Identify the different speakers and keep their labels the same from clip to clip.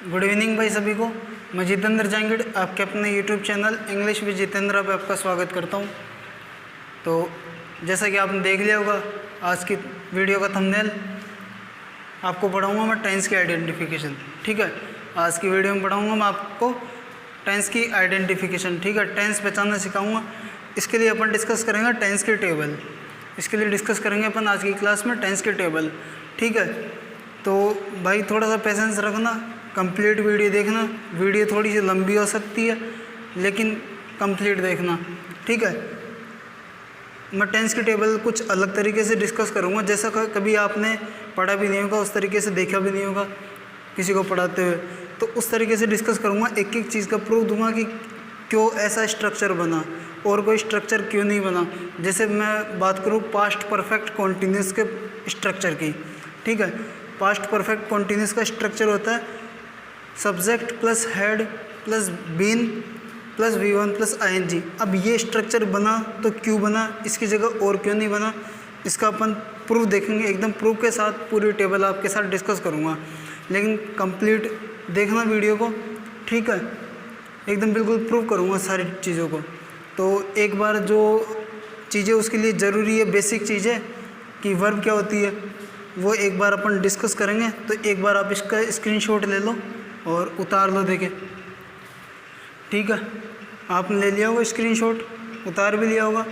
Speaker 1: Good evening भाई सभी को। मैं जितेंद्र जांगिड़ आपके अपने YouTube channel English with Jitendra पे आपका स्वागत करता हूं। तो जैसा कि आपने देख लिया होगा, आज की वीडियो का थंबनेल आपको पढ़ाऊंगा मैं टेंस की आइडेंटिफिकेशन। ठीक है, आज की वीडियो में पढ़ाऊंगा मैं आपको टेंस की आइडेंटिफिकेशन। ठीक है, टेंस पहचानना सिखाऊंगा। इसके लिए अपन डिस्कस करेंगे टेंस के टेबल। इसके लिए डिस्कस करेंगे अपन आज की क्लास में टेंस के टेबल। ठीक है, तो भाई थोड़ा सा पेशेंस रखना, कंप्लीट वीडियो देखना। वीडियो थोड़ी सी लंबी हो सकती है लेकिन कंप्लीट देखना। ठीक है, मैं टेंस के टेबल कुछ अलग तरीके से डिस्कस करूँगा, जैसा कभी आपने पढ़ा भी नहीं होगा, उस तरीके से देखा भी नहीं होगा किसी को पढ़ाते हुए। तो उस तरीके से डिस्कस करूँगा, एक एक चीज़ का प्रूफ दूंगा कि क्यों ऐसा स्ट्रक्चर बना और कोई स्ट्रक्चर क्यों नहीं बना। जैसे मैं बात करूँ पास्ट परफेक्ट कॉन्टिन्यूस के स्ट्रक्चर की। ठीक है, पास्ट परफेक्ट कॉन्टिन्यूस का स्ट्रक्चर होता है subject plus head plus been plus V1 plus ING। अब ये स्ट्रक्चर बना तो क्यों बना, इसकी जगह और क्यों नहीं बना, इसका अपन प्रूफ देखेंगे। एकदम प्रूफ के साथ पूरी टेबल आपके साथ डिस्कस करूँगा, लेकिन कंप्लीट देखना वीडियो को। ठीक है, एकदम बिल्कुल प्रूफ करूँगा सारी चीज़ों को। तो एक बार जो चीज़ें उसके लिए ज़रूरी है, बेसिक चीज़ें कि वर्ब क्या होती है, वो एक बार अपन डिस्कस करेंगे। तो एक बार आप इसका स्क्रीनशॉट ले लो और उतार लो, देखें। ठीक है, आपने ले लिया होगा स्क्रीनशॉट, उतार भी लिया होगा।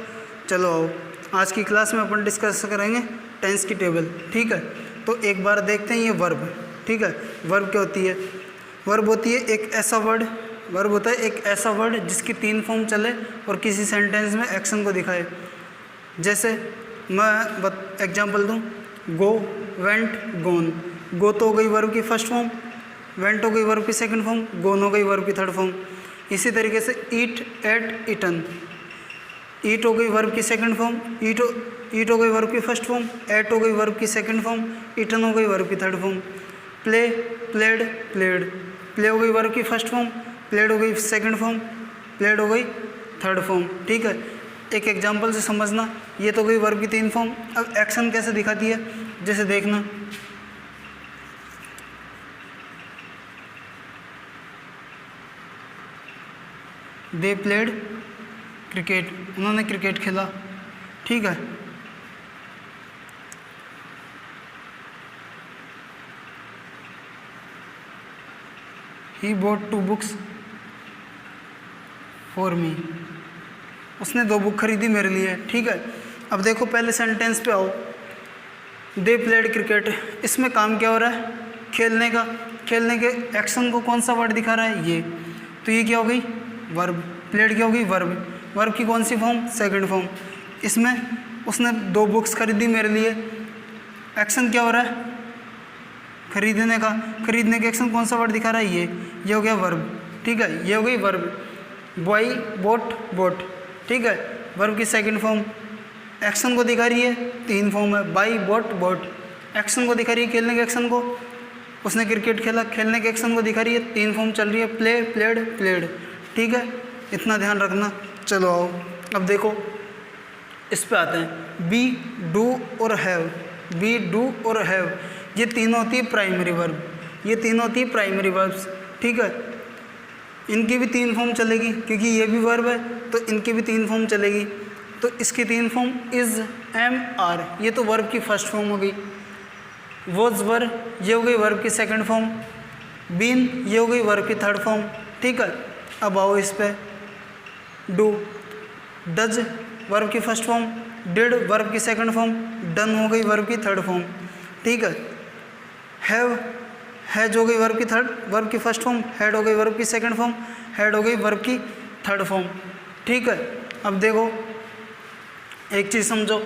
Speaker 1: चलो आओ, आज की क्लास में अपन डिस्कस करेंगे टेंस की टेबल। ठीक है, तो एक बार देखते हैं ये वर्ब। ठीक है, वर्ब क्या होती है? वर्ब होती है एक ऐसा वर्ड, वर्ब होता है एक ऐसा वर्ड जिसकी 3 फॉर्म चले और किसी सेंटेंस में एक्शन को दिखाए। जैसे मैं एग्जांपल दूं, गो, वेंट, गोन। गो तो हो गई वर्ब की फर्स्ट फॉर्म, वेंट हो गई वर्ब की सेकंड फॉर्म, गोन हो गई वर्ब की थर्ड फॉर्म। इसी तरीके से ईट, एट, ईटन। ईट हो गई वर्ब की सेकंड फॉर्म, ईट हो गई वर्ब की फर्स्ट फॉर्म, एट हो गई वर्ब की सेकंड फॉर्म, ईटन हो गई वर्ब की third form. Play, played, played. Play हो गई वर्ब की फर्स्ट फॉर्म, प्लेड हो गई सेकंड फॉर्म, प्लेड हो गई थर्ड फॉर्म। ठीक है, एक एग्जांपल से समझना। ये तो गई वर्ब की 3 फॉर्म। अब एक्शन कैसे दिखाती है, जैसे देखना, दे प्लेड क्रिकेट, उन्होंने क्रिकेट खेला। ठीक है, ही bought 2 books फॉर मी, उसने 2 बुक खरीदी मेरे लिए। ठीक है, अब देखो पहले सेंटेंस पे आओ। दे प्लेड क्रिकेट, इसमें काम क्या हो रहा है? खेलने का। खेलने के एक्शन को कौन सा वर्ड दिखा रहा है? ये। तो ये क्या हो गई? वर्ब। प्लेड क्या हो गई? वर्ब। वर्ब की कौन सी फॉर्म? Second form. इसमें उसने 2 बुक्स खरीदी मेरे लिए, एक्शन क्या हो रहा है? खरीदने का। खरीदने के एक्शन कौन सा वर्ड दिखा रहा है? ये हो गया वर्ब। ठीक है, ये हो गई वर्ब। Boy, boat, boat. ठीक है, वर्ब की सेकंड फॉर्म। एक्शन को दिखा रही है, 3 फॉर्म है, बाई, बोट, बोट। एक्शन को दिखा रही है, खेलने के एक्शन को, उसने क्रिकेट खेला, खेलने के एक्शन को दिखा रही है, 3 फॉर्म चल रही है, प्ले, प्लेड, प्लेड। ठीक है, इतना ध्यान रखना। चलो आओ, अब देखो इस पे आते हैं। बी, डू और हैव। बी, डू और हैव, ये तीनों होती है प्राइमरी वर्ब। ये तीनों होती है प्राइमरी वर्ब्स। ठीक है, इनकी भी 3 फॉर्म चलेगी, क्योंकि ये भी वर्ब है तो इनकी भी 3 फॉर्म चलेगी। तो इसकी 3 फॉर्म इज़, एम, आर। ये तो वर्ब की फर्स्ट फॉर्म हो गई। वॉज वर, ये हो गई वर्ब की सेकंड फॉर्म। बीन, ये हो गई वर्ब की थर्ड फॉर्म। ठीक है, अब आओ इस पे। डू, डज वर्ब की फर्स्ट फॉर्म, डिड वर्ब की सेकंड फॉर्म, डन हो गई वर्ब की थर्ड फॉर्म। ठीक है, हैव, हैज हो गई वर्ब की फर्स्ट फॉर्म, हैड हो गई वर्ब की सेकंड फॉर्म, हैड हो गई वर्ब की थर्ड फॉर्म। ठीक है, अब देखो एक चीज़ समझो।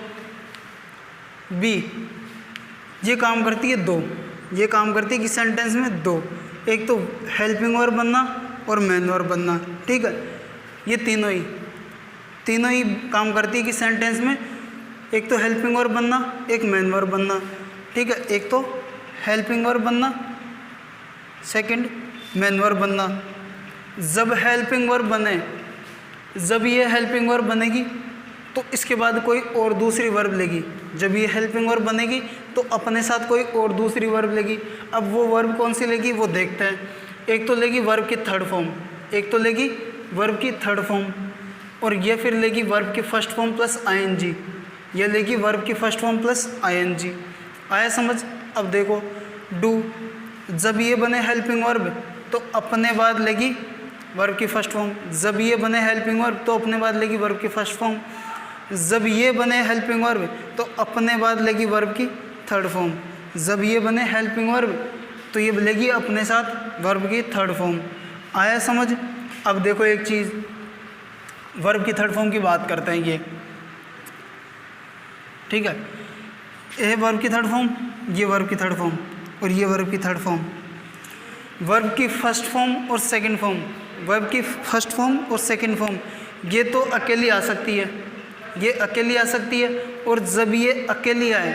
Speaker 1: बी, ये काम करती है 2। ये काम करती है कि सेंटेंस में 2, एक तो हेल्पिंग वर्ब बनना और मेन वर्ब बनना। ठीक है, ये तीनों ही काम करती है कि सेंटेंस में एक तो हेल्पिंग वर्ब बनना, एक मेन वर्ब बनना। ठीक है, एक तो हेल्पिंग वर्ब बनना, सेकंड मेन वर्ब बनना। जब हेल्पिंग वर्ब बने, जब ये हेल्पिंग वर्ब बनेगी तो इसके बाद कोई और दूसरी वर्ब लेगी। जब ये हेल्पिंग वर्ब बनेगी तो अपने साथ कोई और दूसरी वर्ब लेगी। अब वो वर्ब कौन सी लेगी वो देखते हैं। एक तो लेगी वर्ब की थर्ड फॉर्म, एक तो लेगी वर्ब की थर्ड फॉर्म, और ये फिर लेगी वर्ब की फर्स्ट फॉर्म प्लस आईएनजी, ये लेगी वर्ब की फर्स्ट फॉर्म प्लस आईएनजी। आया समझ? अब देखो डू, जब ये बने हेल्पिंग वर्ब तो अपने बाद लेगी वर्ब की फर्स्ट फॉर्म, जब ये बने हेल्पिंग वर्ब तो अपने बाद लेगी वर्ब की फर्स्ट फॉर्म, जब ये बने हेल्पिंग वर्ब तो अपने बाद लेगी वर्ब की थर्ड फॉर्म, जब ये बने हेल्पिंग वर्ब तो ये लेगी अपने साथ वर्ब की थर्ड फॉर्म। आया समझ? अब देखो एक चीज़, वर्ब की थर्ड फॉर्म की बात करते हैं ये, ठीक है। ये वर्ब की थर्ड फॉर्म, ये वर्ब की थर्ड फॉर्म और ये वर्ब की थर्ड फॉर्म। वर्ब की फर्स्ट फॉर्म और सेकंड फॉर्म, वर्ब की फर्स्ट फॉर्म और सेकंड फॉर्म ये तो अकेली आ सकती है, ये अकेली आ सकती है, और जब ये अकेली आए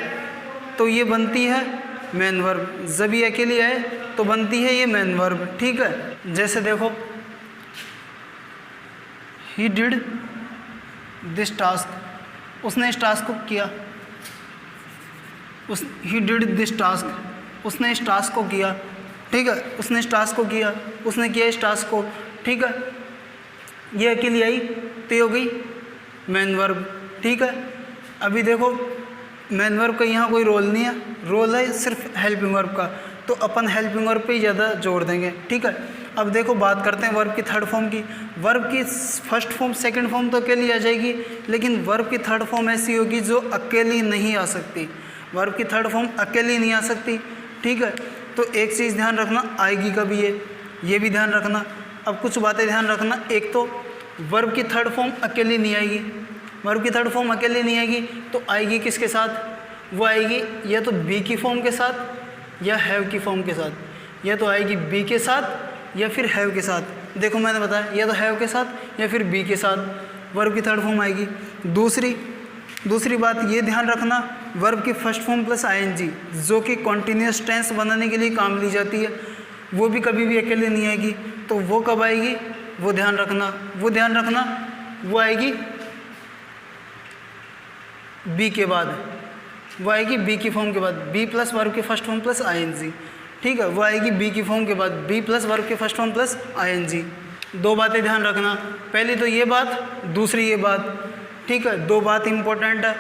Speaker 1: तो ये बनती है मेन वर्ब, जब ये अकेली आए तो बनती है ये मेन वर्ब, ठीक है। जैसे देखो ही डिड दिस टास्क, उसने इस टास्क को किया, ही डिड दिस टास्क, उसने इस टास्क को किया, ठीक है, उसने इस टास्क को किया, उसने किया इस टास्क को, ठीक है। ये अकेली आई तो ये हो गई मेन वर्ब, ठीक है। अभी देखो मेन वर्ब का यहाँ कोई रोल नहीं है, रोल है सिर्फ हेल्पिंग वर्ब का, तो अपन हेल्पिंग वर्ब पे ही ज़्यादा जोर देंगे, ठीक है। अब देखो बात करते हैं वर्ब की थर्ड फॉर्म की। वर्ब की फर्स्ट फॉर्म सेकंड फॉर्म तो अकेली आ जाएगी, लेकिन वर्ब की थर्ड फॉर्म ऐसी होगी जो अकेली नहीं आ सकती, वर्ब की थर्ड फॉर्म अकेली नहीं आ सकती, ठीक है। तो एक चीज़ ध्यान रखना, आएगी कभी ये भी ध्यान रखना। अब कुछ बातें ध्यान रखना, एक तो वर्ब की थर्ड फॉर्म अकेली नहीं आएगी, वर्ब की थर्ड फॉर्म अकेले नहीं आएगी तो आएगी किसके साथ? वो आएगी या तो बी की फॉर्म के साथ या हैव की फॉर्म के साथ, या तो आएगी बी के साथ या फिर हैव के साथ। देखो मैंने बताया या तो हैव के साथ या फिर बी के साथ वर्ब की थर्ड फॉर्म आएगी। दूसरी बात ये ध्यान रखना, वर्ब की फर्स्ट फॉर्म प्लस आईएनजी जो कि कॉन्टिन्यूस टेंस बनाने के लिए काम ली जाती है, वो भी कभी भी अकेले नहीं आएगी। तो वो कब आएगी? वो ध्यान रखना, वो आएगी बी के बाद, वो आएगी बी की फॉर्म के बाद, बी प्लस वर्ब की फर्स्ट फॉर्म प्लस आईएनजी, ठीक है। वो आएगी बी की फॉर्म के बाद, बी प्लस वर्ब की फर्स्ट फॉर्म प्लस आईएनजी। दो बातें ध्यान रखना, पहली तो ये बात, दूसरी ये बात, ठीक है। दो बात इंपॉर्टेंट है,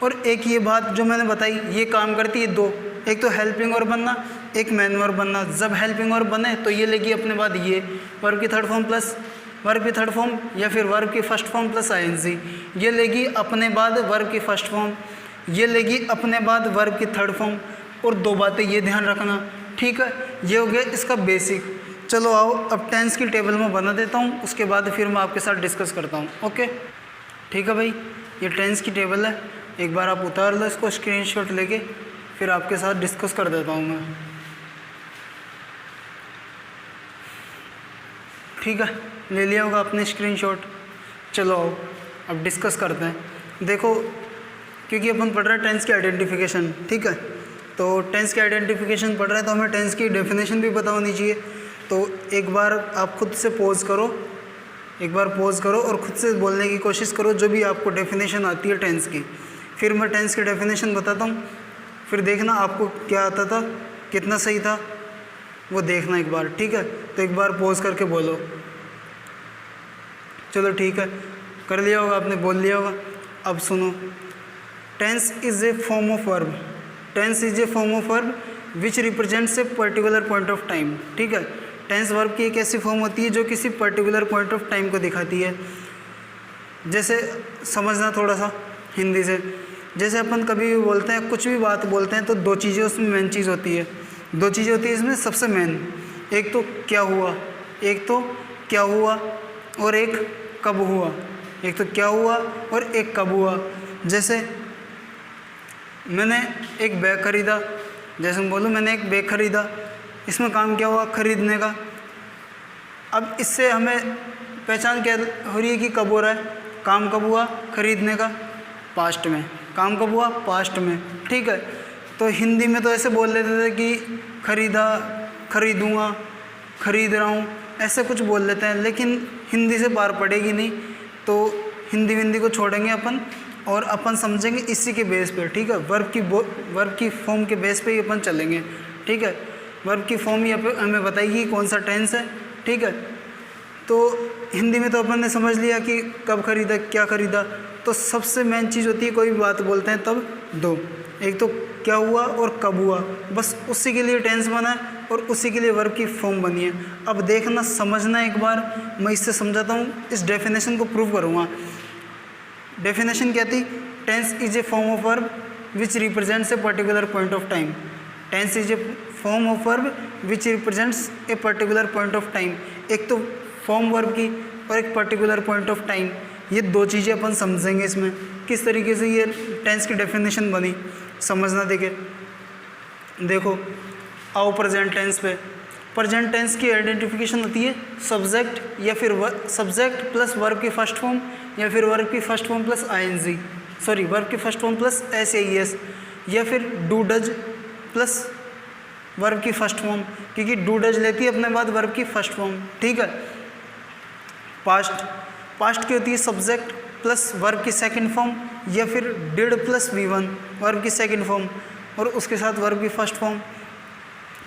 Speaker 1: और एक ये बात जो मैंने बताई ये काम करती है दो, एक तो हेल्पिंग वर्ब बनना, एक मेन वर्ब बनना। जब हेल्पिंग वर्ब बने तो ये लेगी अपने बाद ये वर्ब की थर्ड फॉर्म प्लस वर्ब की थर्ड फॉर्म या फिर वर्ब की फर्स्ट फॉर्म प्लस आईएनजी, ये लेगी अपने बाद वर्ब की फर्स्ट फॉर्म, ये लेगी अपने बाद वर्ब की थर्ड फॉर्म। और दो बातें ये ध्यान रखना, ठीक है। ये हो गया इसका बेसिक। चलो आओ अब टेंस की टेबल में बना देता हूँ, उसके बाद फिर मैं आपके साथ डिस्कस करता हूँ, ओके। ठीक है भाई, ये टेंस की टेबल है, एक बार आप उतार लो इसको स्क्रीनशॉट लेके, फिर आपके साथ डिस्कस कर देता हूँ मैं, ठीक है। ले लिया होगा आपने स्क्रीनशॉट। चलो आओ अब डिस्कस करते हैं। देखो क्योंकि अपन पढ़ रहे हैं टेंस की आइडेंटिफिकेशन, ठीक है। तो टेंस की आइडेंटिफिकेशन पढ़ रहे हैं तो हमें टेंस की डेफिनेशन भी पता होनी चाहिए। तो एक बार आप खुद से पॉज करो, एक बार पॉज करो और खुद से बोलने की कोशिश करो जो भी आपको डेफिनेशन आती है टेंस की। फिर मैं टेंस की डेफिनेशन बताता हूँ, फिर देखना आपको क्या आता था, कितना सही था, वो देखना एक बार, ठीक है। तो एक बार पॉज करके बोलो। चलो ठीक है, कर लिया होगा आपने, बोल लिया होगा। अब सुनो, tense is a form of verb, tense is a form of verb which represents a particular point of time, ठीक है। टेंस वर्ब की एक ऐसी फॉर्म होती है जो किसी पर्टिकुलर पॉइंट ऑफ टाइम को दिखाती है। जैसे समझना थोड़ा सा हिंदी से, जैसे अपन कभी भी बोलते हैं, कुछ भी बात बोलते हैं तो दो चीज़ें उसमें मेन चीज़ होती है, दो चीज़ें होती है इसमें सबसे मेन, एक तो क्या हुआ, एक तो क्या हुआ और एक कब हुआ, एक तो क्या हुआ और एक कब हुआ। जैसे मैंने एक बैग ख़रीदा, जैसे मैं बोलूँ मैंने एक बैग ख़रीदा, इसमें काम क्या हुआ, ख़रीदने का। अब इससे हमें पहचान क्या हो रही है कि कब हो रहा है, काम कब हुआ, ख़रीदने का, पास्ट में, काम कब हुआ, पास्ट में, ठीक है। तो हिंदी में तो ऐसे बोल लेते थे कि ख़रीदा, ख़रीदूँगा, ख़रीद रहा हूँ, ऐसे कुछ बोल लेते हैं, लेकिन हिंदी से पार पड़ेगी नहीं। तो हिंदी को छोड़ेंगे अपन और अपन समझेंगे इसी के बेस पे, ठीक है। वर्ब की फॉर्म के बेस पे ही अपन चलेंगे, ठीक है। वर्ब की फॉर्म ही हमें बताएगी कौन सा टेंस है, ठीक है। तो हिंदी में तो अपन ने समझ लिया कि कब खरीदा, क्या खरीदा। तो सबसे मेन चीज़ होती है कोई भी बात बोलते हैं तब दो, एक तो क्या हुआ और कब हुआ, बस उसी के लिए टेंस बना है और उसी के लिए वर्ब की फॉर्म बनी है। अब देखना, समझना एक बार, मैं इससे समझाता हूँ, इस डेफिनेशन को प्रूव करूँगा। डेफिनेशन क्या थी? Tense is a form of verb which represents a particular point of time. Tense is a form of verb which represents a particular point of time. एक तो फॉर्म वर्ब की और एक particular point of time, ये दो चीज़ें अपन समझेंगे इसमें किस तरीके से ये टेंस की डेफिनेशन बनी, समझना। देखो आओ प्रेजेंट टेंस पे। प्रेजेंट टेंस की आइडेंटिफिकेशन होती है सब्जेक्ट या फिर सब्जेक्ट प्लस वर्ब की फर्स्ट फॉर्म या फिर वर्ब की first form plus I N G, sorry verb की फर्स्ट फॉर्म प्लस एसएईएस, या फिर डू डज प्लस वर्ब की फर्स्ट फॉर्म, क्योंकि डू डज लेती है अपने बाद वर्ब की फर्स्ट फॉर्म, ठीक है। पास्ट की होती है सब्जेक्ट प्लस वर्ब की सेकंड फॉर्म या फिर डिड प्लस V1 वर्ब की सेकंड फॉर्म और उसके साथ वर्ब की फर्स्ट फॉर्म।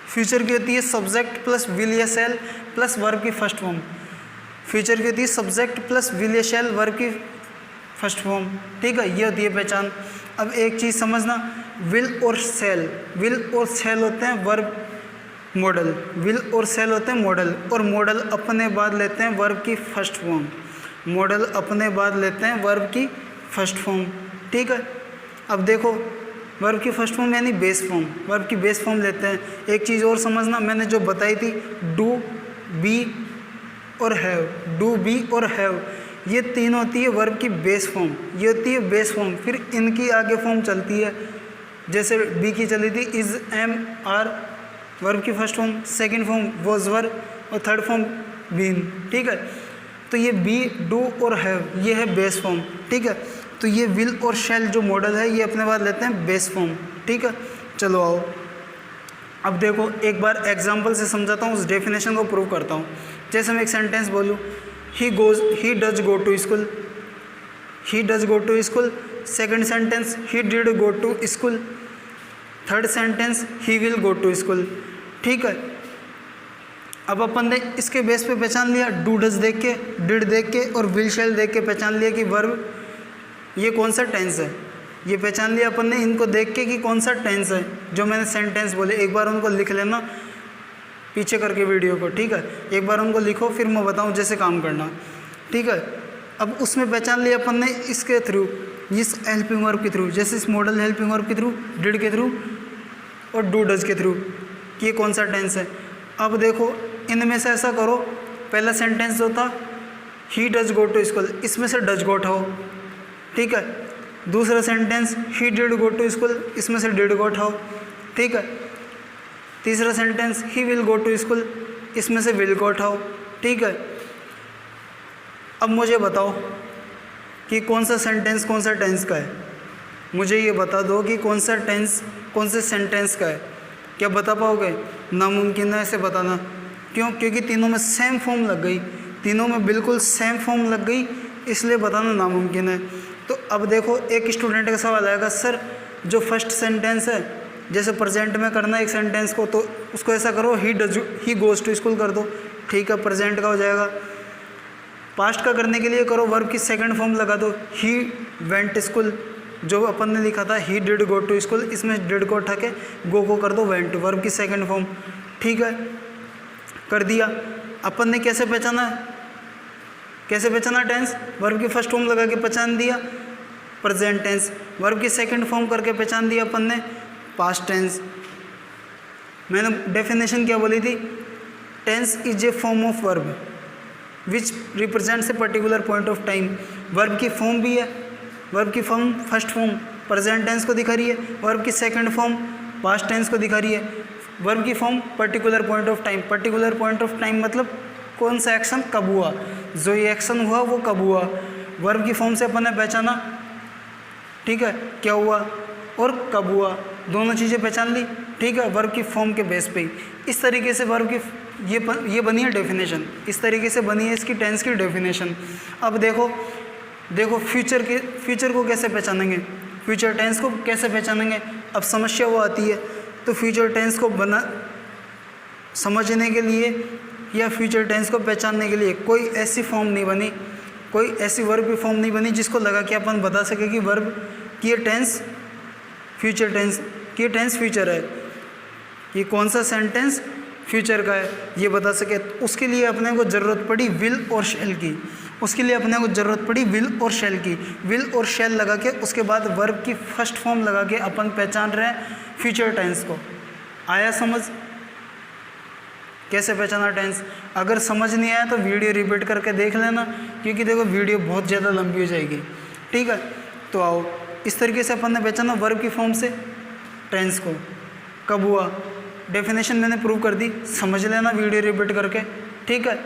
Speaker 1: फ्यूचर की होती है सब्जेक्ट प्लस विल या शैल प्लस वर्ब की फर्स्ट फॉर्म। फ्यूचर की होती है सब्जेक्ट प्लस विल या शैल वर्ब की फर्स्ट फॉर्म, ठीक है। ये होती है पहचान। अब एक चीज़ समझना, विल और शैल होते हैं वर्ब मॉडल, विल और शैल होते हैं मॉडल, और मॉडल अपने बाद लेते हैं वर्ब की फर्स्ट फॉर्म, मॉडल अपने बाद लेते हैं वर्ब की फर्स्ट फॉर्म, ठीक है। अब देखो वर्ब की फर्स्ट फॉर्म यानी बेस फॉर्म, वर्ब की बेस फॉर्म लेते हैं। एक चीज़ और समझना, मैंने जो बताई थी डू, बी और हैव, डू, बी और हैव, ये तीन होती है वर्ब की बेस फॉर्म, ये होती है बेस फॉर्म। फिर इनकी आगे फॉर्म चलती है, जैसे बी की चली थी इज़, एम, आर, वर्ब की first form, second form was were और थर्ड फॉर्म बीन, ठीक है। तो ये बी, डू और हैव ये है बेस फॉर्म, ठीक है। तो ये विल और शैल जो मॉडल है ये अपने बाद लेते हैं बेस फॉर्म, ठीक है। चलो आओ अब देखो एक बार एग्जांपल से समझाता हूँ, उस डेफिनेशन को प्रूव करता हूँ। जैसे मैं एक सेंटेंस बोलूँ, he does go to school, he does go to school. Second sentence he did go to school. Third sentence he will go to school, ठीक है। अब अपन ने इसके बेस पे पहचान लिया, डू डज देख के, डिड देख के और विल शैल देख के पहचान लिया कि वर्ब ये कौन सा टेंस है। ये पहचान लिया अपन ने इनको देख के कि कौन सा टेंस है जो मैंने सेंटेंस बोले। एक बार उनको लिख लेना पीछे करके वीडियो को, ठीक है। एक बार उनको लिखो फिर मैं बताऊँ जैसे काम करना, ठीक है। अब उसमें पहचान लिया अपन ने इसके थ्रू, इस हेल्पिंग वर्ब के थ्रू, जैसे इस मॉडल हेल्पिंग वर्ब के थ्रू, डिड के थ्रू और डू डज के थ्रू कि ये कौन सा टेंस है। अब देखो इनमें से ऐसा करो, पहला सेंटेंस जो था he does go to school, इसमें से डज गो उठाओ, ठीक है। दूसरा sentence he did go to school, इसमें से डिड गो उठाओ, ठीक है। तीसरा sentence he will go to school, इसमें से विल गो उठाओ, ठीक है। अब मुझे बताओ कि कौन सा सेंटेंस कौन सा टेंस का है। मुझे ये बता दो कि कौन सा टेंस कौन से सेंटेंस का है। क्या बता पाओगे? नामुमकिन है ऐसे बताना। क्यों? क्योंकि तीनों में सेम फॉर्म लग गई, तीनों में बिल्कुल सेम फॉर्म लग गई, इसलिए बताना नामुमकिन है। तो अब देखो एक स्टूडेंट का सवाल आएगा, सर जो फर्स्ट सेंटेंस है जैसे प्रेजेंट में करना एक सेंटेंस को, तो उसको ऐसा करो ही गोज़ टू स्कूल कर दो, ठीक है, प्रेजेंट का हो जाएगा। पास्ट का करने के लिए करो वर्ब की सेकंड फॉर्म लगा दो, ही वेंट स्कूल, जो अपन ने लिखा था he did go to school, इसमें डिड को उठा के गो को कर दो वेंट, वर्ब की सेकंड फॉर्म, ठीक है, कर दिया। अपन ने कैसे पहचाना टेंस? वर्ब की फर्स्ट फॉर्म लगा के पहचान दिया प्रेजेंट टेंस, वर्ब की सेकंड फॉर्म करके पहचान दिया अपन ने पास्ट टेंस। मैंने डेफिनेशन क्या बोली थी? Tense is a form of verb which represents a particular point of time. Verb की फॉर्म भी है, वर्ब की form first form present tense को दिखा रही है, वर्ब की सेकंड फॉर्म पास्ट टेंस को दिखा रही है, वर्ब की form particular point of time. Particular point of time मतलब कौन सा एक्शन कब हुआ, जो ये एक्शन हुआ वो कब हुआ। वर्ब की फॉर्म से अपन ने पहचाना, ठीक है, क्या हुआ और कब हुआ, दोनों चीज़ें पहचान ली, ठीक है, वर्ब की फॉर्म के बेस पे ही। इस तरीके से वर्ब की ये बनी है डेफिनेशन, इस तरीके से बनी है इसकी टेंस की डेफिनेशन। अब देखो फ्यूचर को कैसे पहचानेंगे, फ्यूचर टेंस को कैसे पहचानेंगे। अब समस्या वो आती है, तो फ्यूचर टेंस को समझने के लिए या फ्यूचर टेंस को पहचानने के लिए कोई ऐसी फॉर्म नहीं बनी, कोई ऐसी वर्ब की फॉर्म नहीं बनी जिसको लगा कि अपन बता सके कि वर्ब की ये टेंस फ्यूचर टेंस की टेंस फ्यूचर है, ये कौन सा सेंटेंस फ्यूचर का है ये बता सके। उसके लिए अपने को ज़रूरत पड़ी विल और शैल की, उसके लिए अपने को ज़रूरत पड़ी विल और शैल की। विल और शैल लगा के उसके बाद वर्ब की फर्स्ट फॉर्म लगा के अपन पहचान रहे हैं फ्यूचर टेंस को। आया समझ कैसे पहचाना टेंस? अगर समझ नहीं आया तो वीडियो रिपीट करके देख लेना, क्योंकि देखो वीडियो बहुत ज़्यादा लंबी हो जाएगी। ठीक है, तो आओ इस तरीके से अपन ने पहचाना वर्ब की फॉर्म से टेंस को। कब हुआ? डेफिनेशन मैंने प्रूव कर दी, समझ लेना वीडियो रिपीट करके। ठीक है,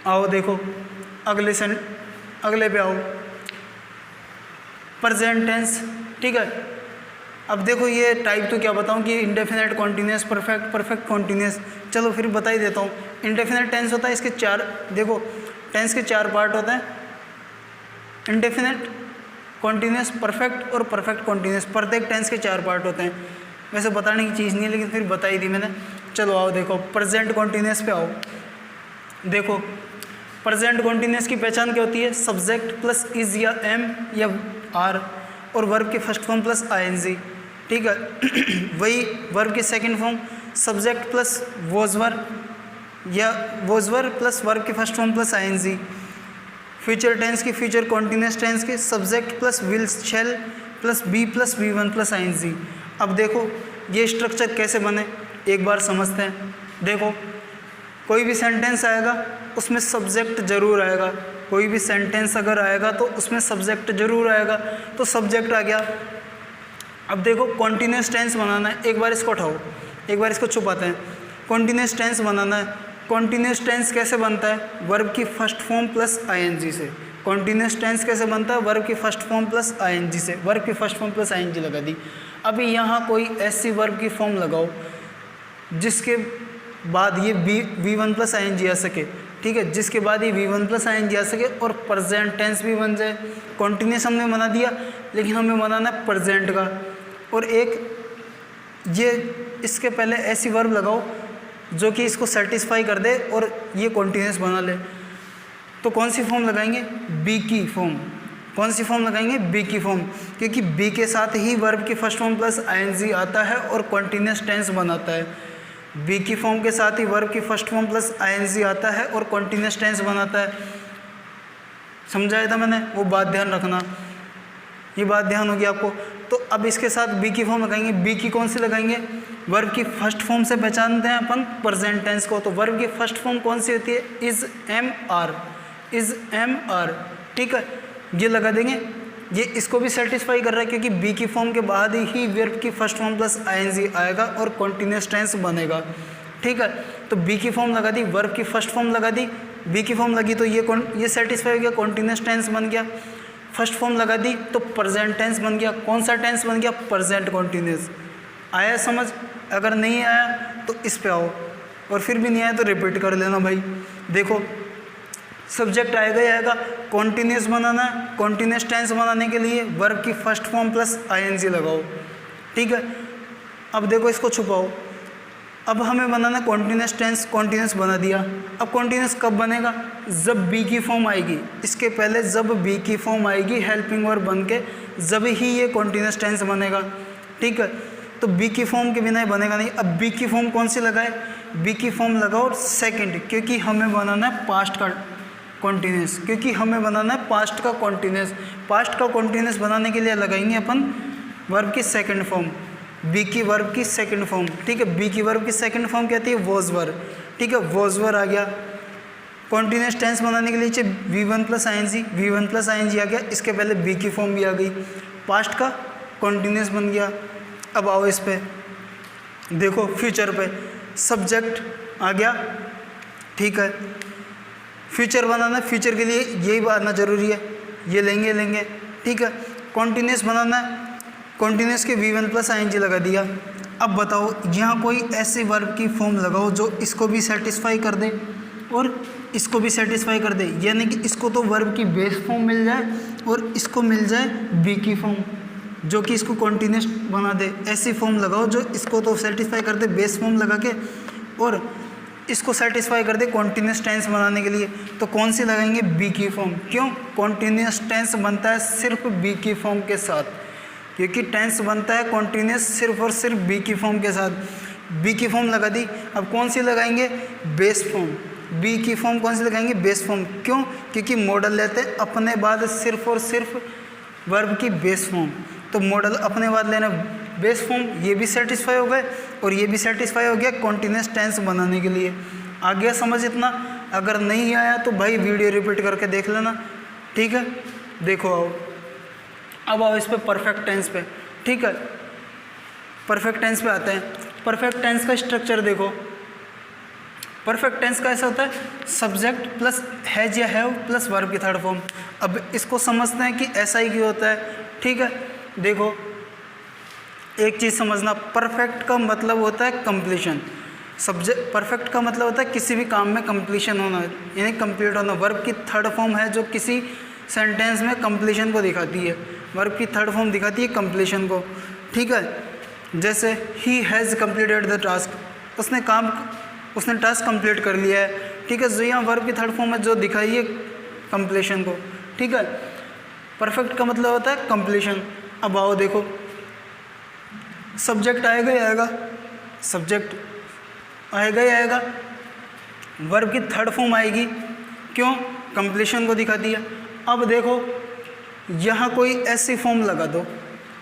Speaker 1: आओ देखो अगले पे आओ, प्रेजेंट टेंस। ठीक है, अब देखो ये टाइप तो क्या बताऊं कि indefinite continuous, perfect, perfect continuous. चलो फिर बता ही देता हूँ। इंडेफिनेट टेंस होता है, इसके चार, देखो टेंस के चार पार्ट होते हैं, इंडेफिनेट, कॉन्टिन्यूस, परफेक्ट और परफेक्ट कॉन्टिन्यूस। प्रत्येक टेंस के चार पार्ट होते हैं। वैसे बताने की चीज़ नहीं है लेकिन फिर बता ही दी मैंने। चलो आओ देखो प्रेजेंट कॉन्टिन्यूस पे आओ। देखो प्रेजेंट कॉन्टिन्यूस की पहचान क्या होती है? सब्जेक्ट प्लस इज या एम या आर और वर्ब की फर्स्ट फॉर्म प्लस आईएनजी। ठीक है, वही वर्ब की second form subject plus was were या वॉजवर प्लस वर्ब की first form plus I N G. Future tense की, फ्यूचर कॉन्टिन्यूस टेंस की subject plus will shall plus be plus V one plus I N G. अब देखो ये स्ट्रक्चर कैसे बने एक बार समझते हैं। देखो कोई भी सेंटेंस आएगा उसमें सब्जेक्ट जरूर आएगा, कोई भी सेंटेंस अगर आएगा तो उसमें सब्जेक्ट जरूर आएगा, तो सब्जेक्ट आ गया। अब देखो कॉन्टिन्यूस टेंस बनाना है, एक बार इसको उठाओ, एक बार इसको छुपाते हैं। कॉन्टिन्यूस टेंस बनाना है। कॉन्टिन्यूस टेंस कैसे बनता है? वर्ब की फर्स्ट फॉर्म प्लस आईएनजी से। कॉन्टिन्यूस टेंस कैसे बनता है? वर्ब की फर्स्ट फॉर्म प्लस आईएनजी से। वर्ब की फर्स्ट फॉर्म प्लस आईएनजी लगा दी। अभी यहाँ कोई ऐसी वर्ब की फॉर्म लगाओ जिसके बाद ये वी1 प्लस आईएनजी आ सके। ठीक है, जिसके बाद ये वी1 प्लस आईएनजी आ सके और प्रेजेंट टेंस भी बन जाए। कॉन्टिन्यूस हमने बना दिया लेकिन हमें बनाना है प्रेजेंट का। और एक ये इसके पहले ऐसी वर्ब लगाओ जो कि इसको सेटिस्फाई कर दे और ये कॉन्टिन्यूस बना ले। तो कौन सी फॉर्म लगाएंगे? बी की फॉर्म। कौन सी फॉर्म लगाएंगे? बी की फॉर्म, क्योंकि बी के साथ ही वर्ब की फर्स्ट फॉर्म प्लस आईएनजी आता है और कॉन्टिन्यूस टेंस बनाता है। बी की फॉर्म के साथ ही वर्ब की फर्स्ट फॉर्म प्लस आईएनजी आता है और कॉन्टिन्यूस टेंस बनाता है। समझाया था मैंने, वो बात ध्यान रखना, ये बात ध्यान होगी आपको। तो अब इसके साथ बी की फॉर्म लगाएंगे। बी की कौन सी लगाएंगे? वर्ब की फर्स्ट फॉर्म से पहचानते हैं अपन प्रेजेंट टेंस को, तो वर्ब की फर्स्ट फॉर्म कौन सी होती है? Is am are, is am are. ठीक है, ये लगा देंगे। ये इसको भी सेटिस्फाई कर रहा है क्योंकि बी की फॉर्म के बाद ही वर्ब की फर्स्ट फॉर्म प्लस आईएनजी आएगा और कॉन्टिन्यूस टेंस बनेगा। ठीक है, तो बी की फॉर्म लगा दी, वर्ब की फर्स्ट फॉर्म लगा दी, बी की फॉर्म लगी तो ये सेटिस्फाई हो गया, कॉन्टिन्यूस टेंस बन गया। फर्स्ट फॉर्म लगा दी तो प्रेजेंट टेंस बन गया। कौन सा टेंस बन गया? Present continuous. आया समझ? अगर नहीं आया तो इस पे आओ, और फिर भी नहीं आया तो रिपीट कर लेना भाई। देखो सब्जेक्ट आएगा ही आएगा। कॉन्टिन्यूस बनाना है, कॉन्टिन्यूस टेंस बनाने के लिए वर्ब की फर्स्ट फॉर्म प्लस आईएनजी लगाओ। ठीक है, अब देखो इसको छुपाओ। अब हमें बनाना कॉन्टिन्यूस टेंस। कॉन्टिन्यूस बना दिया। अब कॉन्टिन्यूस कब बनेगा? जब बी की फॉर्म आएगी। इसके पहले जब बी की फॉर्म आएगी हेल्पिंग वर्ब बन के, जब ही ये कॉन्टिन्यूस टेंस बनेगा। ठीक है, तो बी की फॉर्म के बिना ये बनेगा नहीं। अब बी की फॉर्म कौन सी लगाए? बी की फॉर्म लगाओ सेकंड, क्योंकि हमें बनाना है पास्ट का कॉन्टिन्यूस, क्योंकि हमें बनाना है पास्ट का कॉन्टिन्यूस। पास्ट का कॉन्टिन्यूस बनाने के लिए लगाएंगे अपन वर्ब की सेकंड फॉर्म, बी की वर्ब की सेकंड फॉर्म। ठीक है, बी की वर्ब की सेकंड फॉर्म कहती है वॉजवर। ठीक है, वॉजवर आ गया। कॉन्टिन्यूस टेंस बनाने के लिए V one plus ING, V one plus ING आ गया। इसके पहले बी की फॉर्म भी आ गई, पास्ट का कॉन्टिन्यूस बन गया। अब आओ इस पे, देखो फ्यूचर पे सब्जेक्ट आ गया। ठीक है, फ्यूचर बनाना, फ्यूचर के लिए यही आना जरूरी है, ये लेंगे। ठीक है, कॉन्टिन्यूस बनाना है, कॉन्टिन्यूस के वी1 प्लस आईएनजी लगा दिया। अब बताओ यहाँ कोई ऐसे वर्ब की फॉर्म लगाओ जो इसको भी सेटिस्फाई कर दे और इसको भी सेटिस्फाई कर दे, यानी कि इसको तो वर्ब की बेस फॉर्म मिल जाए और इसको मिल जाए बी की फॉर्म जो कि इसको कॉन्टिन्यूस बना दे। ऐसी फॉर्म लगाओ जो इसको तो सेटिस्फाई कर दे, बेस फॉर्म लगा के और इसको सेटिस्फाई कर दे कॉन्टीन्यूस टेंस बनाने के लिए, तो कौन सी लगाएंगे? बी की फॉर्म। क्यों? कॉन्टीन्यूस टेंस बनता है सिर्फ बी की फॉर्म के साथ, क्योंकि टेंस बनता है कॉन्टीन्यूस सिर्फ और सिर्फ बी की फॉर्म के साथ। बी की फॉर्म लगा दी। अब कौन सी लगाएंगे? Base form. बी की फॉर्म कौन सी लगाएंगे? Base form. क्यों? क्योंकि मॉडल लेते हैं अपने बाद सिर्फ और सिर्फ वर्ब की बेस फॉर्म, तो मॉडल अपने बाद लेना बेस फॉर्म। ये भी सेटिस्फाई हो गए और ये भी सेटिस्फाई हो गया कॉन्टीन्यूस टेंस बनाने के लिए। आ गया समझ इतना? अगर नहीं आया तो भाई वीडियो रिपीट करके देख लेना, ठीक है। देखो आओ, अब आओ इस पे परफेक्ट टेंस पे, ठीक है। परफेक्ट टेंस पे आते हैं। परफेक्ट टेंस का स्ट्रक्चर देखो। परफेक्ट टेंस का ऐसा होता है सब्जेक्ट प्लस हैज या हैव प्लस वर्ब की थर्ड फॉर्म। अब इसको समझते हैं कि ऐसा ही क्यों होता है, ठीक है। देखो एक चीज़ समझना, परफेक्ट का मतलब होता है कंप्लीशन। सब्जेक्ट परफेक्ट का मतलब होता है किसी भी काम में कंप्लीशन होना, यानी कंप्लीट होना। वर्ब की थर्ड फॉर्म है जो किसी सेंटेंस में कंप्लीशन को दिखाती है। वर्ब की थर्ड फॉर्म दिखाती है कंप्लीशन को, ठीक है। जैसे he has completed the task, उसने टास्क कंप्लीट कर लिया है, ठीक है। जो यहाँ वर्ब की थर्ड फॉर्म है जो दिखाई है कंप्लीशन को, ठीक है। परफेक्ट का मतलब होता है कंप्लीशन। अब आओ देखो, सब्जेक्ट आएगा ही आएगा, सब्जेक्ट आएगा ही आएगा, वर्ब की थर्ड फॉर्म आएगी, क्यों? कंप्लीशन को दिखाती है। अब देखो यहाँ कोई ऐसी फॉर्म लगा दो,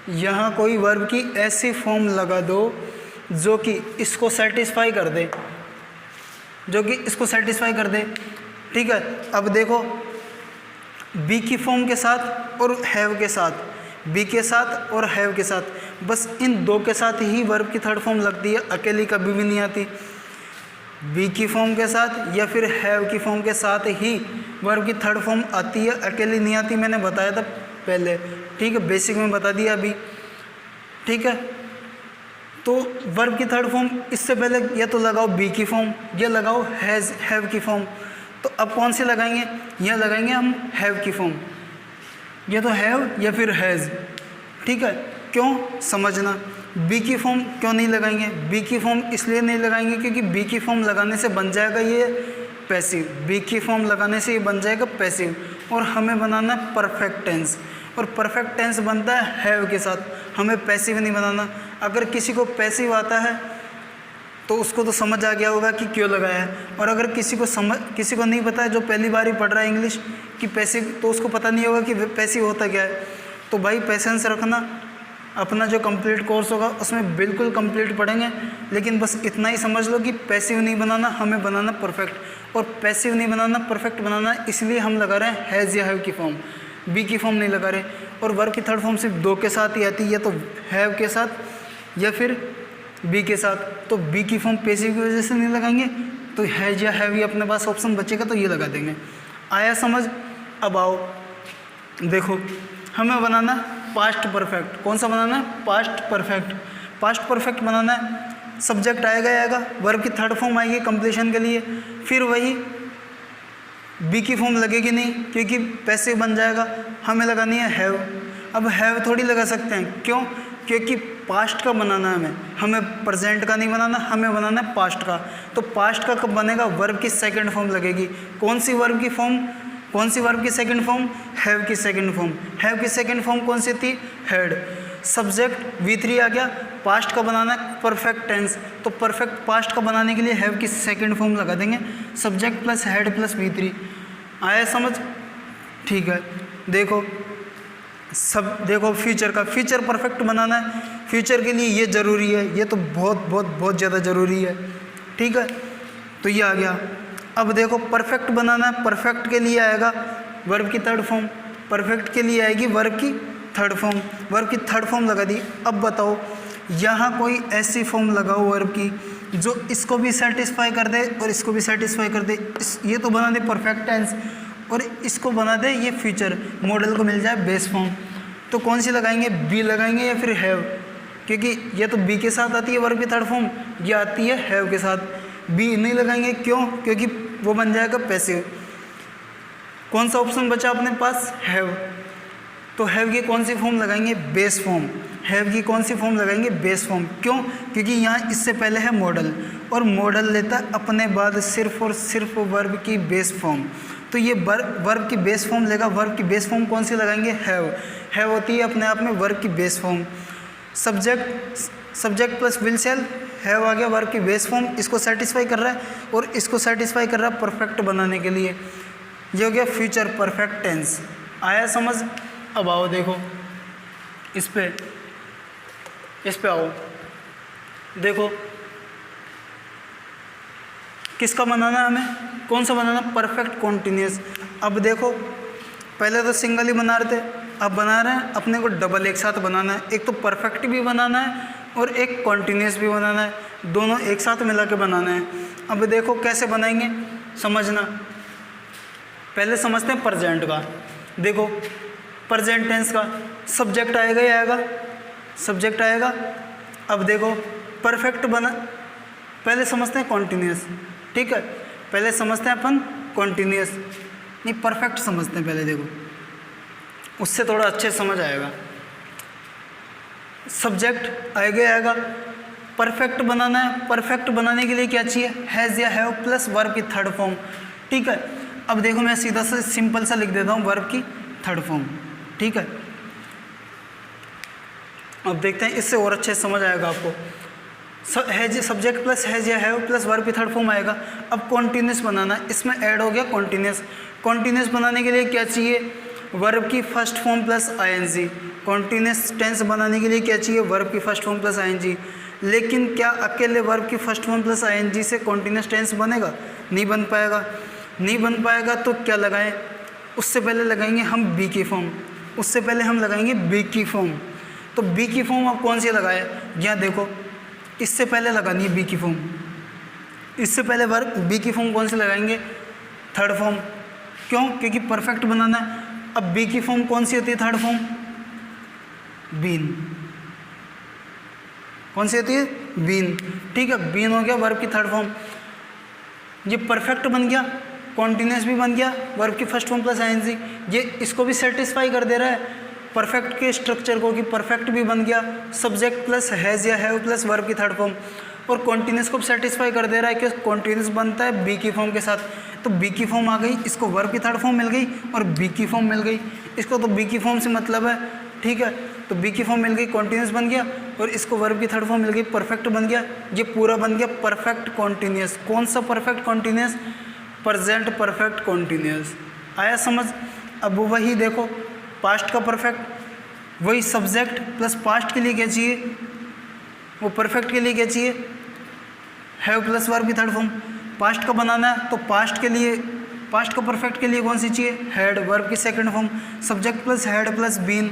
Speaker 1: यहाँ कोई वर्ब की ऐसी फॉर्म लगा दो जो कि इसको सेटिस्फाई कर दे, ठीक है। अब देखो बी की फॉर्म के साथ और हैव के साथ, बी के साथ और हैव के साथ, बस इन दो के साथ ही वर्ब की थर्ड फॉर्म लगती है, अकेली कभी भी नहीं आती। बी की फॉर्म के साथ या फिर हैव की फॉर्म के साथ ही वर्ब की थर्ड फॉर्म आती है, अकेली नहीं आती। मैंने बताया था पहले, ठीक है, बेसिक में बता दिया अभी, ठीक है। तो वर्ब की थर्ड फॉर्म इससे पहले या तो लगाओ बी की फॉर्म या लगाओ हैव की फॉर्म। तो अब कौन सी लगाएंगे? यह लगाएंगे हम हैव की फॉर्म, या तो हैव या फिर हैज़, ठीक है। क्यों? समझना। बी की फॉर्म क्यों नहीं लगाएंगे? बी की फॉर्म इसलिए नहीं लगाएंगे क्योंकि बी की फॉर्म लगाने से बन जाएगा ये पैसिव। बी की फॉर्म लगाने से ये बन जाएगा पैसिव, और हमें बनाना है परफेक्ट टेंस, और परफेक्ट टेंस बनता है हैव के साथ, हमें पैसिव नहीं बनाना। अगर किसी को पैसिव आता है तो उसको तो समझ आ गया होगा कि क्यों लगाया है, और अगर किसी को नहीं पता है, जो पहली बार ही पढ़ रहा है इंग्लिश कि पैसिव, तो उसको पता नहीं होगा कि पैसिव होता क्या है। तो भाई पेशेंस रखना, अपना जो कंप्लीट कोर्स होगा उसमें बिल्कुल कंप्लीट पढ़ेंगे, लेकिन बस इतना ही समझ लो कि पैसिव नहीं बनाना, हमें बनाना परफेक्ट। और पैसिव नहीं बनाना, परफेक्ट बनाना, इसलिए हम लगा रहे हैं हैज़ या हैव की फॉर्म, बी की फॉर्म नहीं लगा रहे। और वर्ब की थर्ड फॉर्म सिर्फ दो के साथ ही आती है, या तो हैव के साथ या फिर बी के साथ। तो बी की फॉर्म पैसिव की वजह से नहीं लगाएंगे, तो हैज़ या हैव ही अपने पास ऑप्शन बचेगा, तो ये लगा देंगे। आया समझ? अब आओ देखो, हमें बनाना पास्ट परफेक्ट। कौन सा बनाना है? Past perfect. पास्ट परफेक्ट बनाना है, सब्जेक्ट आएगा, वर्ब की थर्ड फॉर्म आएगी कंप्लीशन के लिए, फिर वही बी की फॉर्म लगेगी नहीं क्योंकि पैसिव बन जाएगा, हमें लगानी है हैव। अब हैव थोड़ी लगा सकते हैं, क्यों? क्योंकि पास्ट का बनाना है हमें प्रेजेंट का नहीं बनाना, हमें बनाना है पास्ट का। तो पास्ट का कब बनेगा? वर्ब की सेकंड फॉर्म लगेगी। कौन सी वर्ब की फॉर्म? कौन सी वर्ब की सेकंड फॉर्म? हैव की सेकंड फॉर्म। हैव की सेकंड फॉर्म कौन सी थी? हैड। सब्जेक्ट V3 आ गया, पास्ट का बनाना है परफेक्ट टेंस, तो परफेक्ट पास्ट का बनाने के लिए हैव की सेकंड फॉर्म लगा देंगे, subject plus had plus V3। आया समझ? ठीक है। देखो फ्यूचर का, फ्यूचर परफेक्ट बनाना है, फ्यूचर के लिए ये ज़रूरी है, ये तो बहुत ज़्यादा ज़रूरी है, ठीक है। तो ये आ गया। अब देखो परफेक्ट बनाना है, परफेक्ट के लिए आएगा वर्ब की थर्ड फॉर्म, परफेक्ट के लिए आएगी वर्ब की थर्ड फॉर्म, वर्ब की थर्ड फॉर्म लगा दी। अब बताओ यहाँ कोई ऐसी फॉर्म लगाओ वर्ब की जो इसको भी सेटिस्फाई कर दे और इसको भी सेटिस्फाई कर दे। ये तो बना दे परफेक्ट टेंस, और इसको बना दे ये फ्यूचर, मॉडल को मिल जाए बेस फॉर्म। तो कौन सी लगाएंगे? बी लगाएंगे या फिर हैव, क्योंकि ये तो बी के साथ आती है वर्ब की थर्ड फॉर्म, ये आती है हैव के साथ। बी नहीं लगाएंगे, क्यों? क्योंकि वो बन जाएगा पैसिव। कौन सा ऑप्शन बचा अपने पास? हैव। तो हैव की कौन सी फॉर्म लगाएंगे? Base form. हैव की कौन सी फॉर्म लगाएंगे? Base form. क्यों? क्योंकि यहाँ इससे पहले है मॉडल, और मॉडल लेता है अपने बाद सिर्फ और सिर्फ वर्ब की बेस फॉर्म। तो ये वर्ब की बेस फॉर्म लेगा। वर्ब की बेस फॉर्म कौन सी लगाएंगे? हैव होती है अपने आप में वर्ब की base form. Subject plus will से हैव आ गया वर्ब की बेस फॉर्म। इसको सेटिस्फाई कर रहा है और इसको सेटिस्फाई कर रहा है परफेक्ट बनाने के लिए। ये हो गया फ्यूचर परफेक्ट टेंस। आया समझ? अब आओ देखो इस पे आओ, देखो किसका बनाना है हमें? कौन सा बनाना? Perfect continuous. अब देखो पहले तो सिंगल ही बना रहे थे, अब बना रहे हैं अपने को डबल एक साथ बनाना है। एक तो परफेक्ट भी बनाना है और एक कॉन्टिन्यूस भी बनाना है, दोनों एक साथ मिला के बनाना है। अब देखो कैसे बनाएंगे, समझना। पहले समझते हैं प्रेजेंट का। देखो प्रेजेंट टेंस का सब्जेक्ट आएगा ही आएगा, सब्जेक्ट आएगा। अब देखो परफेक्ट बना, पहले समझते हैं कॉन्टिन्यूस, ठीक है? पहले समझते हैं अपन कॉन्टिन्यूस, नहीं परफेक्ट समझते हैं पहले। देखो उससे थोड़ा अच्छे समझ आएगा। सब्जेक्ट आएगा ही आएगा, परफेक्ट बनाना है। परफेक्ट बनाने के लिए क्या चाहिए? हैज़ या हैव प्लस वर्ब की थर्ड फॉर्म, ठीक है? अब देखो मैं सीधा सा सिंपल सा लिख देता हूँ वर्ब की थर्ड फॉर्म, ठीक है? अब देखते हैं इससे और अच्छे समझ आएगा आपको। हैज सब्जेक्ट प्लस हैज या हैव प्लस वर्ब की थर्ड फॉर्म आएगा। अब कॉन्टिन्यूस बनाना है, इसमें ऐड हो गया कॉन्टिन्यूस। कॉन्टिन्यूस बनाने के लिए क्या चाहिए? वर्ब की first form plus I N G. Continuous tense बनाने के लिए क्या चाहिए? वर्ब की फर्स्ट फॉर्म प्लस आईएनजी। लेकिन क्या अकेले वर्ब की फर्स्ट फॉर्म प्लस आईएनजी से कॉन्टिन्यूस टेंस बनेगा? नहीं बन पाएगा। नहीं बन पाएगा तो क्या लगाएं? उससे पहले लगाएंगे हम बी की फॉर्म। उससे पहले हम लगाएंगे बी की फॉर्म। तो बी की फॉर्म आप कौन सी लगाए? यहाँ देखो इससे पहले लगानी है बी की फॉर्म। इससे पहले वर्ब बी की फॉर्म कौन सी लगाएंगे? Third form. क्यों? क्योंकि परफेक्ट बनाना है। अब बी की फॉर्म कौन सी होती है? Third form been. कौन सी होती है? बीन, ठीक है? बीन हो गया वर्ब की थर्ड फॉर्म। ये परफेक्ट बन गया, कॉन्टिन्यूस भी बन गया, वर्ब की फर्स्ट फॉर्म प्लस आईएनजी। ये इसको भी सेटिस्फाई कर दे रहा है परफेक्ट के स्ट्रक्चर को, कि परफेक्ट भी बन गया, सब्जेक्ट प्लस हैज़ या हैव प्लस वर्ब की थर्ड फॉर्म। और कॉन्टिन्यूस को सेटिस्फाई कर दे रहा है कि कॉन्टिन्यूस बनता है बी की फॉर्म के साथ। तो बी की फॉर्म आ गई, इसको वर्ब की थर्ड फॉर्म मिल गई और बी की फॉर्म मिल गई। इसको तो बी की फॉर्म से मतलब है, ठीक है? तो बी की फॉर्म मिल गई, कॉन्टिन्यूस बन गया, और इसको वर्ब की थर्ड फॉर्म मिल गई, परफेक्ट बन गया। ये पूरा बन गया परफेक्ट कॉन्टिन्यूस। कौन सा perfect continuous? Present perfect continuous. आया समझ? अब वही देखो पास्ट का परफेक्ट, वही सब्जेक्ट प्लस पास्ट के लिए क्या चाहिए? वो परफेक्ट के लिए क्या चाहिए? हैव प्लस वर्ब की थर्ड फॉर्म। पास्ट का बनाना है तो पास्ट के लिए, पास्ट का परफेक्ट के लिए कौन सी चाहिए? हैड, वर्ब की second form. Subject plus had plus been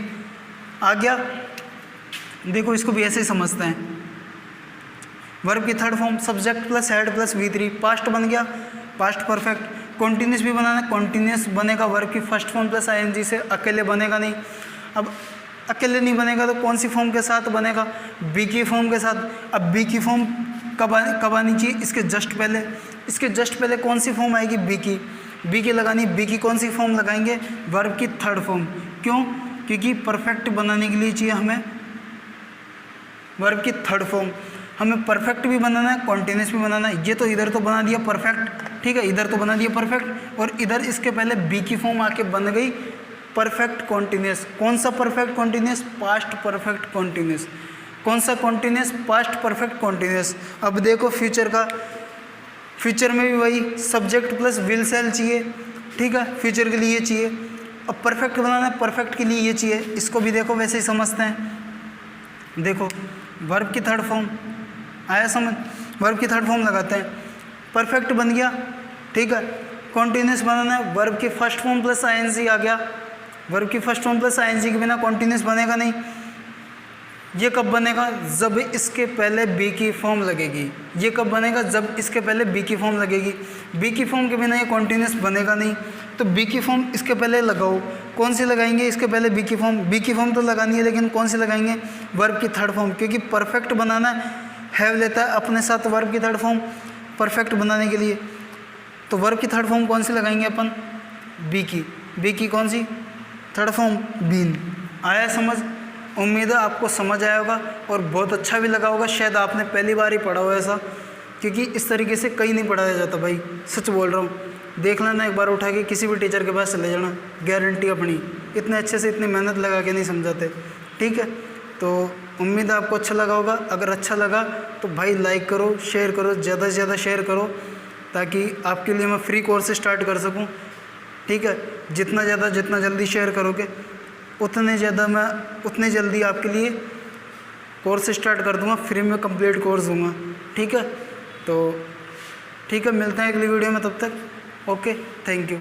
Speaker 1: आ गया। देखो इसको भी ऐसे ही समझते हैं, वर्ब की third form subject plus had plus V3, past बन गया, पास्ट परफेक्ट। कॉन्टिन्यूस भी बनाना है, कॉन्टिन्यूस बनेगा वर्ब की फर्स्ट फॉर्म प्लस आईएनजी से, अकेले बनेगा नहीं। अब अकेले नहीं बनेगा तो कौन सी फॉर्म के साथ बनेगा? बी की फॉर्म के साथ। अब बी की फॉर्म कब आनी चाहिए? इसके जस्ट पहले। इसके जस्ट पहले कौन सी फॉर्म आएगी? बी की। बी की लगानी, बी की कौन सी फॉर्म लगाएंगे? वर्ब की थर्ड फॉर्म। क्यों? क्योंकि परफेक्ट बनाने के लिए चाहिए हमें वर्ब की थर्ड फॉर्म। हमें परफेक्ट भी बनाना है, कॉन्टिन्यूस भी बनाना है। ये तो इधर तो बना दिया परफेक्ट, ठीक है? इधर तो बना दिया परफेक्ट, और इधर इसके पहले बी की फॉर्म आके बन गई परफेक्ट कॉन्टिन्यूस। कौन सा perfect continuous? Past perfect continuous. कौन सा कॉन्टिन्यूस? Past perfect continuous. अब देखो फ्यूचर का, फ्यूचर में भी वही सब्जेक्ट प्लस विल सेल चाहिए, ठीक है? फ्यूचर के लिए ये चाहिए। अब परफेक्ट बनाना है, परफेक्ट के लिए ये चाहिए। इसको भी देखो वैसे ही समझते हैं। देखो वर्ब की थर्ड फॉर्म आया समझ? वर्ब की थर्ड फॉर्म लगाते हैं, परफेक्ट बन गया, ठीक है? कॉन्टिन्यूस बनाना है, वर्ब की फर्स्ट फॉर्म प्लस आईएनजी आ गया। वर्ब की फर्स्ट फॉर्म प्लस आईएनजी के बिना कॉन्टिन्यूस बनेगा नहीं। ये कब बनेगा? जब इसके पहले बी की फॉर्म लगेगी। ये कब बनेगा? जब इसके पहले बी की फॉर्म लगेगी। बी की फॉर्म के बिना ये कॉन्टिन्यूस बनेगा नहीं। तो बी की फॉर्म इसके पहले लगाओ। कौन सी लगाएंगे? इसके पहले बी की फॉर्म। बी की फॉर्म तो लगानी है, लेकिन कौन सी लगाएंगे? वर्ब की थर्ड फॉर्म, क्योंकि परफेक्ट बनाना हैव लेता है अपने साथ वर्ब की थर्ड फॉर्म परफेक्ट बनाने के लिए। तो वर्ब की थर्ड फॉर्म कौन सी लगाएंगे अपन? बी की। बी की कौन सी? Third form been. आया समझ? उम्मीद है आपको समझ आया होगा और बहुत अच्छा भी लगा होगा। शायद आपने पहली बार ही पढ़ा हो ऐसा, क्योंकि इस तरीके से कहीं नहीं पढ़ाया जाता भाई, सच बोल रहा हूँ। देख लेना एक बार उठा के, किसी भी टीचर के पास चले जाना, गारंटी अपनी। इतने अच्छे से इतनी मेहनत लगा के नहीं समझाते, ठीक है। तो उम्मीद है आपको अच्छा लगा होगा। अगर अच्छा लगा तो भाई लाइक करो, शेयर करो, ज़्यादा से ज़्यादा शेयर करो, ताकि आपके लिए मैं फ्री कोर्स स्टार्ट कर सकूं, ठीक है। जितना जल्दी शेयर करोगे उतने जल्दी आपके लिए कोर्स स्टार्ट कर दूंगा, फ्री में कंप्लीट कोर्स दूंगा, ठीक है। तो ठीक है, मिलते हैं अगली वीडियो में, तब तक ओके, थैंक यू।